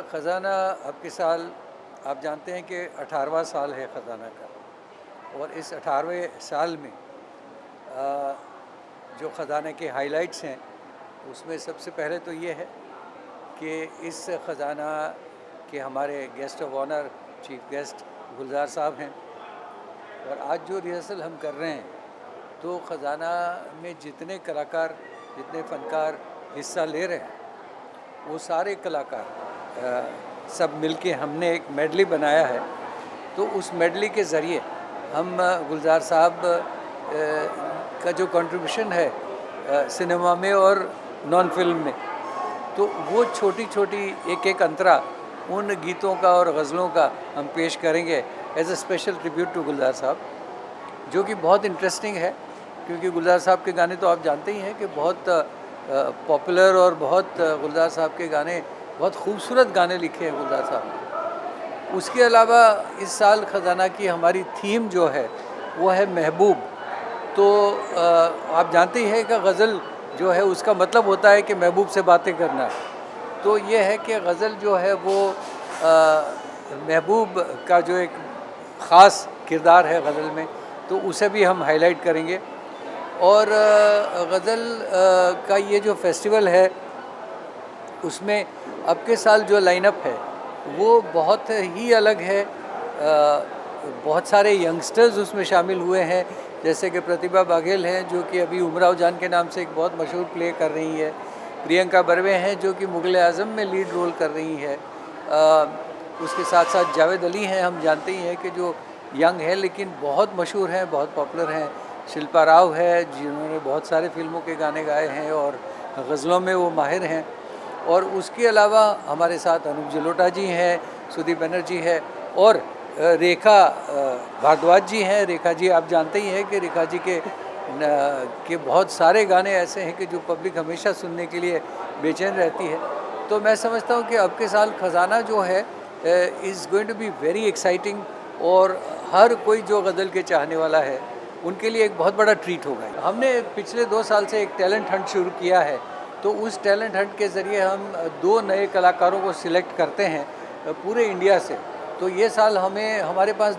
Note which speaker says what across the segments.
Speaker 1: ख़ज़ाना अब के साल आप जानते हैं कि 18वां साल है ख़ज़ाना का। और इस 18वें साल में जो ख़ज़ाने के हाइलाइट्स हैं उसमें सबसे पहले तो ये है कि इस ख़ज़ाना के हमारे guest of honour chief guest Gulzar Sahab हैं। और आज जो रिहर्सल हम कर रहे हैं तो ख़ज़ाना में जितने कलाकार, जितने फ़नकार हिस्सा ले रहे हैं वो सारे कलाकार सब मिलके हमने एक मेडली बनाया है। तो उस मेडली के ज़रिए हम गुलजार साहब का जो कंट्रीब्यूशन है सिनेमा में और नॉन फिल्म में, तो वो छोटी छोटी एक एक अंतरा उन गीतों का और गज़लों का हम पेश करेंगे as a special tribute to Gulzar Sahab, जो कि बहुत इंटरेस्टिंग है। क्योंकि गुलजार साहब के गाने तो आप जानते ही हैं कि बहुत पॉपुलर और बहुत गुलजार साहब के गाने, बहुत खूबसूरत गाने लिखे हैं गुलजार साहब ने। उसके अलावा इस साल ख़ज़ाना की हमारी थीम जो है वो है महबूब। तो आप जानते ही हैं कि गज़ल जो है उसका मतलब होता है कि महबूब से बातें करना। तो ये है कि गज़ल जो है वो महबूब का जो एक ख़ास किरदार है गज़ल में, तो उसे भी हम हाईलाइट करेंगे। और गज़ल का ये जो फेस्टिवल है उसमें अब के साल जो लाइनअप है वो बहुत ही अलग है। बहुत सारे यंगस्टर्स उसमें शामिल हुए हैं, जैसे कि प्रतिभा बाघेल हैं जो कि अभी उमराव जान के नाम से एक बहुत मशहूर प्ले कर रही है। प्रियंका बर्वे हैं जो कि मुग़ल आज़म में लीड रोल कर रही है। उसके साथ साथ जावेद अली हैं, हम जानते ही हैं कि जो यंग है लेकिन बहुत मशहूर हैं, बहुत पॉपुलर हैं। शिल्पा राव है जिन्होंने बहुत सारे फिल्मों के गाने गाए हैं और गज़लों में वो माहिर हैं। और उसके अलावा हमारे साथ अनूप जलोटा जी हैं, सुदीप बनर्जी है और रेखा भारद्वाज जी हैं। रेखा जी आप जानते ही हैं कि रेखा जी के बहुत सारे गाने ऐसे हैं कि जो पब्लिक हमेशा सुनने के लिए बेचैन रहती है। तो मैं समझता हूँ कि अब के साल ख़ज़ाना जो है is going to be very exciting. और हर कोई जो गज़ल के चाहने वाला है उनके लिए एक बहुत बड़ा ट्रीट होगा। हमने पिछले 2 साल से एक टैलेंट हंट शुरू किया है। तो उस टैलेंट हंट के ज़रिए हम 2 नए कलाकारों को सिलेक्ट करते हैं पूरे इंडिया से। तो ये साल हमारे पास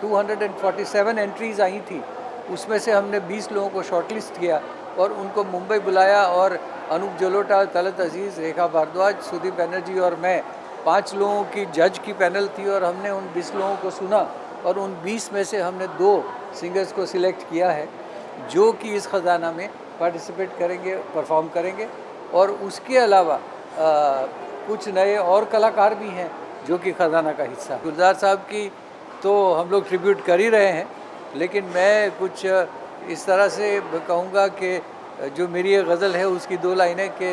Speaker 1: 247 एंट्रीज़ आई थी, उसमें से हमने 20 लोगों को शॉर्टलिस्ट किया और उनको मुंबई बुलाया। और अनूप जलोटा, तलत अज़ीज़, रेखा भारद्वाज, सुदीप बनर्जी और मैं 5 लोगों की जज की पैनल थी और हमने उन 20 लोगों को सुना और उन 20 में से हमने 2 सिंगर्स को सिलेक्ट किया है जो कि इस ख़ज़ाना में पार्टिसिपेट करेंगे, परफॉर्म करेंगे। और उसके अलावा कुछ नए और कलाकार भी हैं जो कि ख़ज़ाना का हिस्सा। गुलजार साहब की तो हम लोग ट्रिब्यूट कर ही रहे हैं, लेकिन मैं कुछ इस तरह से कहूँगा कि जो मेरी ये गज़ल है उसकी 2 लाइनें कि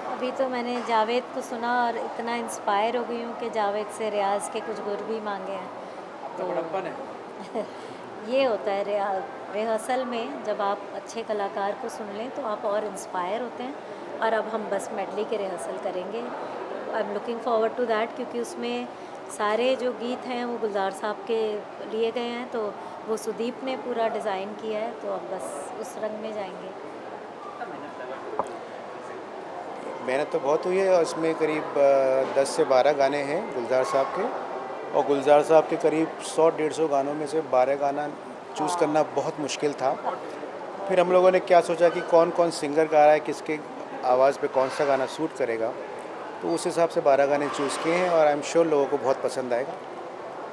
Speaker 2: अभी तो मैंने जावेद को सुना और इतना इंस्पायर हो गई हूँ कि जावेद से रियाज़ के कुछ गुर भी मांगे हैं। तो
Speaker 1: बड़प्पन है।
Speaker 2: ये होता है रिहर्सल में, जब आप अच्छे कलाकार को सुन लें तो आप और इंस्पायर होते हैं। और अब हम बस मेडली के रिहर्सल करेंगे। I am looking forward to that, क्योंकि उसमें सारे जो गीत हैं वो गुलजार साहब के लिए गए हैं, तो वो सुदीप ने पूरा डिज़ाइन किया है। तो अब बस उस रंग में जाएंगे।
Speaker 3: मेहनत तो बहुत हुई है और इसमें करीब 10 से 12 गाने हैं गुलजार साहब के। और गुलजार साहब के करीब 100-150 गानों में से 12 गाना चूज़ करना बहुत मुश्किल था। फिर हम लोगों ने क्या सोचा कि कौन कौन सिंगर गा रहा है, किसके आवाज़ पे कौन सा गाना सूट करेगा, तो उस हिसाब से 12 गाने चूज़ किए हैं और आई एम श्योर लोगों को बहुत पसंद आएगा।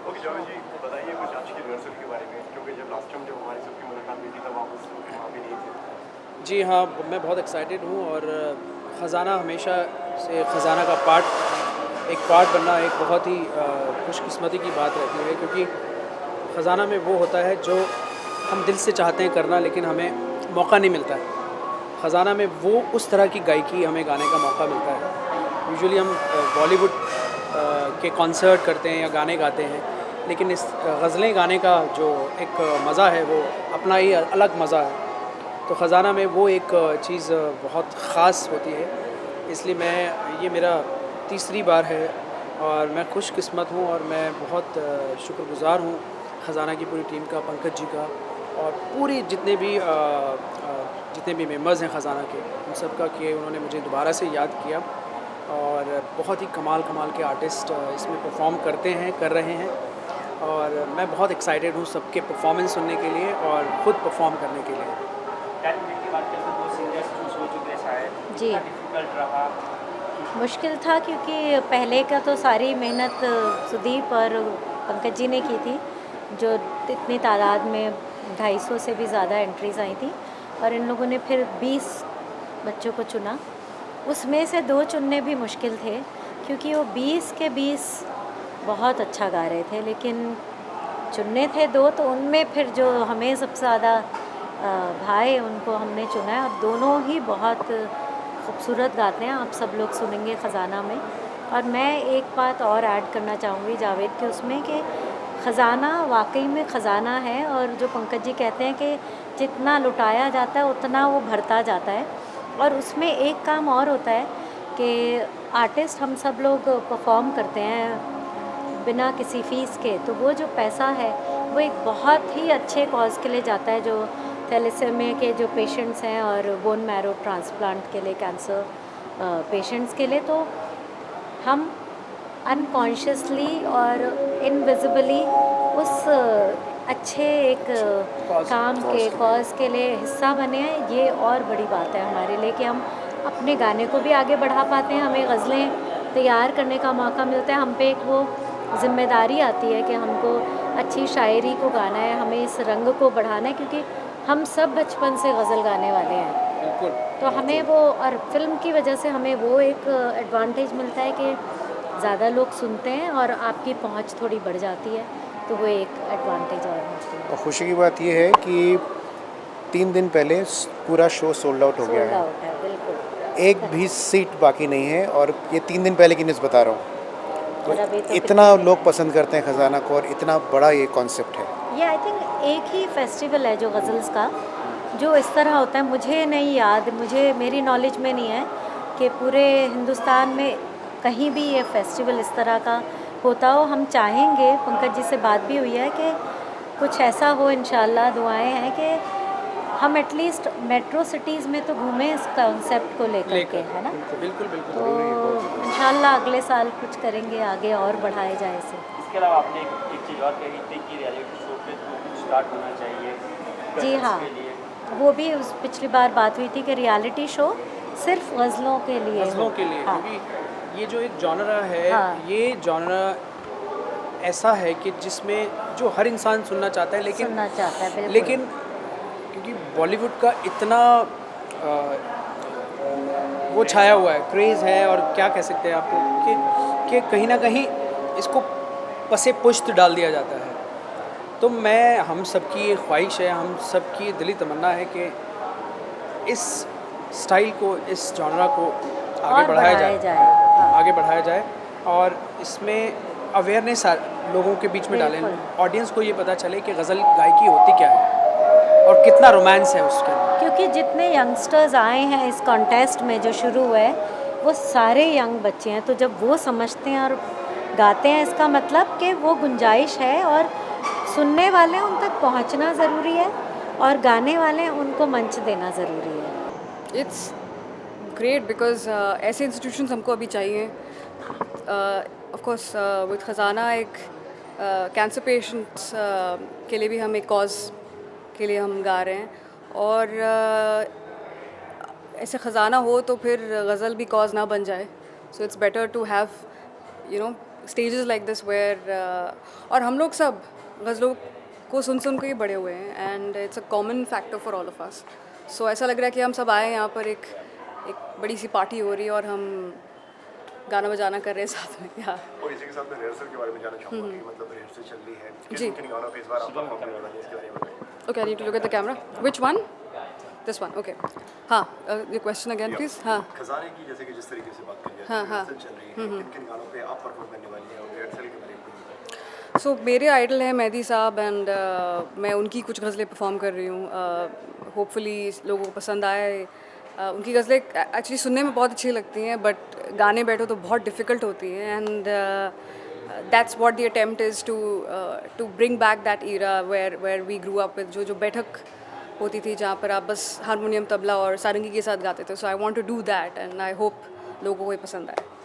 Speaker 4: ओके जावेद जी, बताइए कुछ आज की रिहर्सल के बारे में, क्योंकि जब लास्ट टाइम जब हमारी सबकी मुलाकात हुई थी तब आप वहाँ पे नहीं थे।
Speaker 5: जी हाँ, मैं बहुत एक्साइटेड हूँ। और ख़ज़ाना हमेशा से ख़ज़ाना का एक पार्ट बनना एक बहुत ही खुशकिस्मती की बात रहती है, क्योंकि ख़ज़ाना में वो होता है जो हम दिल से चाहते हैं करना लेकिन हमें मौका नहीं मिलता है। ख़ज़ाना में वो उस तरह की गायकी हमें गाने का मौका मिलता है। यूजुअली हम बॉलीवुड के कॉन्सर्ट करते हैं या गाने गाते हैं, लेकिन इस गज़लें गाने का जो एक मज़ा है वो अपना ही अलग मज़ा है। तो ख़ज़ाना में वो एक चीज़ बहुत ख़ास होती है। इसलिए ये मेरा तीसरी बार है और मैं खुशकिस्मत हूँ और मैं बहुत शुक्रगुज़ार हूँ ख़ज़ाना की पूरी टीम का, पंकज जी का और पूरी जितने भी मेंबर्स हैं ख़ज़ाना के, उन सब का कि उन्होंने मुझे दोबारा से याद किया और बहुत ही कमाल कमाल के आर्टिस्ट इसमें परफॉर्म करते हैं, कर रहे हैं, और मैं बहुत एक्साइटेड हूँ सबके परफॉर्मेंस सुनने के लिए और ख़ुद परफॉर्म करने के लिए।
Speaker 6: की बात करते हैं, 2 सिंगर्स चूज हो चुके हैं शायद,
Speaker 2: जी।
Speaker 6: डिफिकल्ट रहा?
Speaker 2: मुश्किल था क्योंकि पहले का तो सारी मेहनत सुदीप और पंकज जी ने की थी, जो इतनी तादाद में 250 से भी ज़्यादा एंट्रीज़ आई थी, और इन लोगों ने फिर 20 बच्चों को चुना। उसमें से 2 चुनने भी मुश्किल थे क्योंकि वो 20 के 20 बहुत अच्छा गा रहे थे, लेकिन चुनने थे 2, तो उनमें फिर जो हमें सबसे ज़्यादा भाए उनको हमने चुना है, और दोनों ही बहुत खूबसूरत गाते हैं। आप सब लोग सुनेंगे ख़जाना में। और मैं एक बात और ऐड करना चाहूँगी जावेद के उसमें, कि ख़जाना वाकई में ख़जाना है, और जो पंकज जी कहते हैं कि जितना लुटाया जाता है उतना वो भरता जाता है। और उसमें एक काम और होता है कि आर्टिस्ट हम सब लोग परफॉर्म करते हैं बिना किसी फ़ीस के, तो वो जो पैसा है वो एक बहुत ही अच्छे कॉज के लिए जाता है, जो थैलेसेमिया के जो पेशेंट्स हैं और बोन मैरो ट्रांसप्लांट के लिए, कैंसर पेशेंट्स के लिए। तो हम अनकॉन्शियसली और इनविजिबली उस अच्छे एक काम के कॉज के लिए हिस्सा बने हैं। ये और बड़ी बात है हमारे लिए कि हम अपने गाने को भी आगे बढ़ा पाते हैं, हमें गज़लें तैयार करने का मौका मिलता है, हम पे एक वो ज़िम्मेदारी आती है कि हमको अच्छी शायरी को गाना है, हमें इस रंग को बढ़ाना है, क्योंकि हम सब बचपन से गज़ल गाने वाले हैं।
Speaker 5: बिल्कुल।
Speaker 2: तो हमें वो, और फिल्म की वजह से हमें वो एक एडवांटेज मिलता है कि ज़्यादा लोग सुनते हैं और आपकी पहुंच थोड़ी बढ़ जाती है, तो वो एक एडवांटेज और होती है।
Speaker 3: और खुशी की बात ये है कि 3 दिन पहले पूरा शो सोल्ड आउट हो गया
Speaker 2: सोल्ड
Speaker 3: है,
Speaker 2: आउट है, बिल्कुल।
Speaker 3: एक भी सीट बाकी नहीं है। और ये 3 दिन पहले की न्यूज़ बता रहा हूँ।
Speaker 2: और अभी तो
Speaker 3: इतना लोग पसंद करते हैं ख़जाना को, और इतना बड़ा ये कॉन्सेप्ट है।
Speaker 2: ये आई थिंक एक ही फेस्टिवल है जो गज़ल्स का जो इस तरह होता है। मुझे नहीं याद, मेरी नॉलेज में नहीं है कि पूरे हिंदुस्तान में कहीं भी ये फेस्टिवल इस तरह का होता हो। हम चाहेंगे, पंकज जी से बात भी हुई है कि कुछ ऐसा हो, इंशाल्लाह दुआएं हैं कि हम एटलीस्ट मेट्रो सिटीज़ में तो घूमें इस कॉन्सेप्ट को लेकर के, है ना।
Speaker 5: बिल्कुल बिल्कुल।
Speaker 2: तो इंशाल्लाह अगले साल कुछ करेंगे, आगे और बढ़ाए जाए इसे।
Speaker 6: इसके अलावा आपने एक चीज़ और कही थी कि रियलिटी शो पे तो स्टार्ट होना चाहिए
Speaker 2: जी हाँ,
Speaker 6: के लिए।
Speaker 2: वो भी उस पिछली बार बात हुई थी कि रियलिटी शो सिर्फ गज़लों के लिए
Speaker 5: गज़लों
Speaker 2: हो।
Speaker 5: के लिए,
Speaker 2: हाँ,
Speaker 5: क्योंकि ये जो एक जॉनरा है,
Speaker 2: हाँ।
Speaker 5: ये जॉनरा ऐसा है कि जिसमें जो हर इंसान सुनना चाहता है, लेकिन
Speaker 2: सुनना चाहता है, बिल्कुल।
Speaker 5: लेकिन क्योंकि बॉलीवुड का इतना वो छाया हुआ है, क्रेज़ है, और क्या कह सकते हैं आपको कि कहीं ना कहीं इसको पसे पुश्त डाल दिया जाता है। तो हम सबकी ये ख्वाहिश है, हम सबकी दिली तमन्ना है कि इस स्टाइल को, इस जॉनरा को आगे
Speaker 2: और
Speaker 5: बढ़ाया
Speaker 2: बढ़ाया
Speaker 5: जाए,
Speaker 2: हाँ।
Speaker 5: आगे बढ़ाया जाए, और इसमें अवेयरनेस लोगों के बीच में डालें,
Speaker 2: बिल्कुल।
Speaker 5: ऑडियंस को ये पता चले कि गज़ल गायकी होती क्या है और कितना रोमांस है उसके अंदर।
Speaker 2: क्योंकि जितने यंगस्टर्स आए हैं इस कॉन्टेस्ट में जो शुरू हुआ है, वो सारे यंग बच्चे हैं। तो जब वो समझते हैं और गाते हैं, इसका मतलब कि वो गुंजाइश है, और सुनने वाले उन तक पहुंचना ज़रूरी है, और गाने वाले उनको मंच देना ज़रूरी है।
Speaker 7: इट्स ग्रेट बिकॉज ऐसे इंस्टीट्यूशंस हमको अभी चाहिए। ऑफ कोर्स विद ख़जाना एक कैंसर पेशेंट्स के लिए भी हम एक कॉज के लिए हम गा रहे हैं, और ऐसे ख़जाना हो तो फिर गज़ल भी कॉज ना बन जाए। So it's better to have stages like this where, और हम लोग सब गज़लों को सुन के ही बड़े हुए हैं, and it's a common factor for all of us. So ऐसा लग रहा है कि हम सब आए यहाँ पर, एक बड़ी सी पार्टी हो रही है और हम गाना बजाना कर रहे हैं साथ में। या
Speaker 4: और इसी के साथ मैं रिहर्सल के बारे में जानना चाहूँगा कि मतलब रिहर्सल चल रही है,
Speaker 7: जी।
Speaker 4: किन गानों पे इस बार आप परफॉर्म करने वाले हैं, इसके बारे में बताइए।
Speaker 7: Okay, I need to look at the camera. Which one? This one, okay. हाँ, योर क्वेश्चन अगेन प्लीज। हाँ,
Speaker 4: खजाने की जैसे कि जिस तरीके से बात करी
Speaker 7: हाँ, हाँ।
Speaker 4: रिहर्सल चल रही है, किन गानों पे आप परफॉर्म करने वाली हैं और रिहर्सल के बारे में कुछ बताइए।
Speaker 7: सो मेरे आइडल हैं मेहदी साहब, एंड मैं उनकी कुछ गज़लें परफॉर्म कर रही हूँ। होपफुली लोगों को पसंद आए। उनकी गज़लें एक्चुअली सुनने में बहुत अच्छी लगती हैं, बट गाने बैठो तो बहुत डिफ़िकल्ट होती हैं, and that's what the attempt is to bring back that era where we grew up with, जो बैठक होती थी जहाँ पर आप बस हारमोनियम, तबला और सारंगी के साथ गाते थे। So I want to do that, and I hope लोगों को ये पसंद आए।